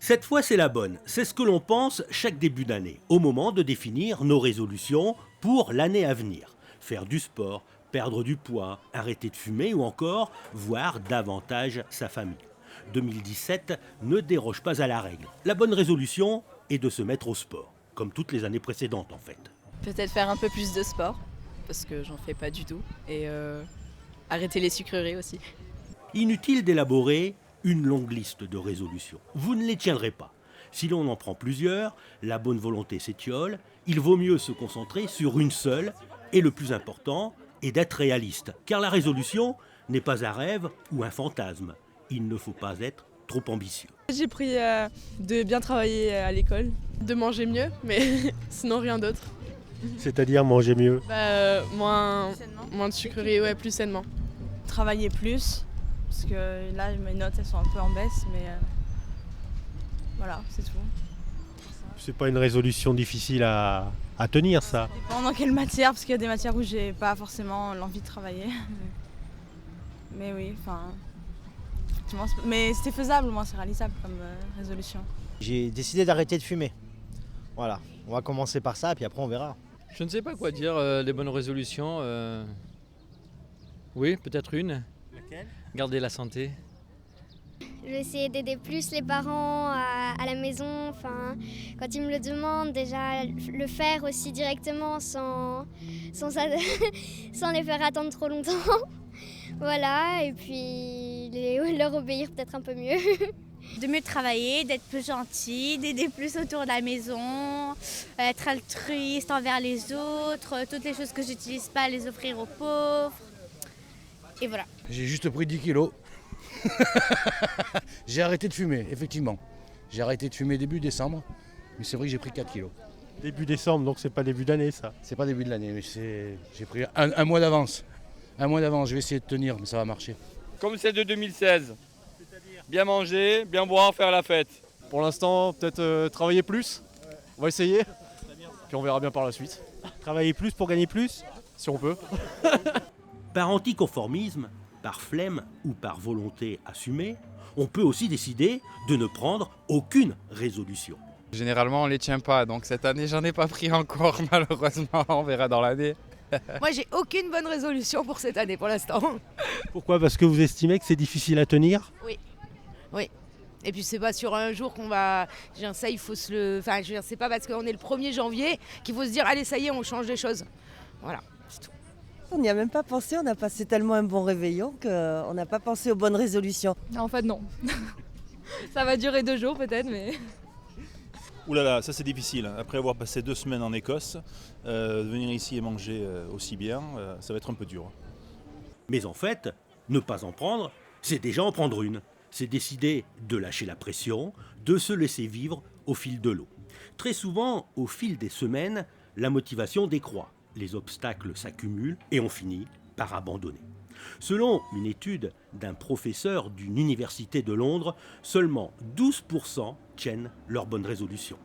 Cette fois, c'est la bonne. C'est ce que l'on pense chaque début d'année, au moment de définir nos résolutions pour l'année à venir. Faire du sport, perdre du poids, arrêter de fumer ou encore voir davantage sa famille. 2017 ne déroge pas à la règle. La bonne résolution est de se mettre au sport, comme toutes les années précédentes en fait. Peut-être faire un peu plus de sport, parce que j'en fais pas du tout. Et arrêter les sucreries aussi. Inutile d'élaborer une longue liste de résolutions. Vous ne les tiendrez pas. Si l'on en prend plusieurs, la bonne volonté s'étiole, il vaut mieux se concentrer sur une seule, et le plus important est d'être réaliste, car la résolution n'est pas un rêve ou un fantasme. Il ne faut pas être trop ambitieux. J'ai pris de bien travailler à l'école, de manger mieux, mais sinon rien d'autre. C'est-à-dire manger mieux. Moins de sucreries, ouais, plus sainement. Travailler plus, parce que là mes notes elles sont un peu en baisse, mais voilà, c'est tout. C'est pas une résolution difficile à tenir, ça. Ça dépend dans quelle matière, parce qu'il y a des matières où j'ai pas forcément l'envie de travailler. Mais oui, enfin. Mais c'était faisable, moi, c'est réalisable comme résolution. J'ai décidé d'arrêter de fumer. Voilà, on va commencer par ça, puis après on verra. Je ne sais pas quoi dire, les bonnes résolutions. Oui, peut-être une. Laquelle ? Garder la santé. Je vais essayer d'aider plus les parents à la maison, enfin, quand ils me le demandent, déjà le faire aussi directement sans les faire attendre trop longtemps. Voilà, et puis leur obéir peut-être un peu mieux. De mieux travailler, d'être plus gentil, d'aider plus autour de la maison, être altruiste envers les autres, toutes les choses que j'utilise pas, les offrir aux pauvres. Et voilà. J'ai juste pris 10 kilos. J'ai arrêté de fumer, effectivement. J'ai arrêté de fumer début décembre, mais c'est vrai que j'ai pris 4 kilos. Début décembre, donc c'est pas début d'année, ça. C'est pas début de l'année, mais j'ai pris un mois d'avance. Un mois d'avance, je vais essayer de tenir, mais ça va marcher. Comme celle de 2016. Bien manger, bien boire, faire la fête. Pour l'instant, peut-être travailler plus. On va essayer. Puis on verra bien par la suite. Travailler plus pour gagner plus ? Si on peut. Par anticonformisme, par flemme ou par volonté assumée, on peut aussi décider de ne prendre aucune résolution. Généralement, on les tient pas, donc cette année, j'en ai pas pris encore, malheureusement. On verra dans l'année. Moi, j'ai aucune bonne résolution pour cette année, pour l'instant. Pourquoi ? Parce que vous estimez que c'est difficile à tenir ? Oui. Et puis c'est pas sur un jour qu'on va. Ça, il faut se le. Enfin, je veux dire, c'est pas parce qu'on est le 1er janvier qu'il faut se dire allez, ça y est, on change les choses. Voilà, c'est tout. On n'y a même pas pensé, on a passé tellement un bon réveillon qu'on n'a pas pensé aux bonnes résolutions. En fait, non. Ça va durer 2 jours peut-être, mais. Ouh là là, ça c'est difficile. Après avoir passé 2 semaines en Écosse, venir ici et manger aussi bien, ça va être un peu dur. Mais en fait, ne pas en prendre, c'est déjà en prendre une. C'est décider de lâcher la pression, de se laisser vivre au fil de l'eau. Très souvent, au fil des semaines, la motivation décroît, les obstacles s'accumulent et on finit par abandonner. Selon une étude d'un professeur d'une université de Londres, seulement 12% tiennent leurs bonnes résolutions.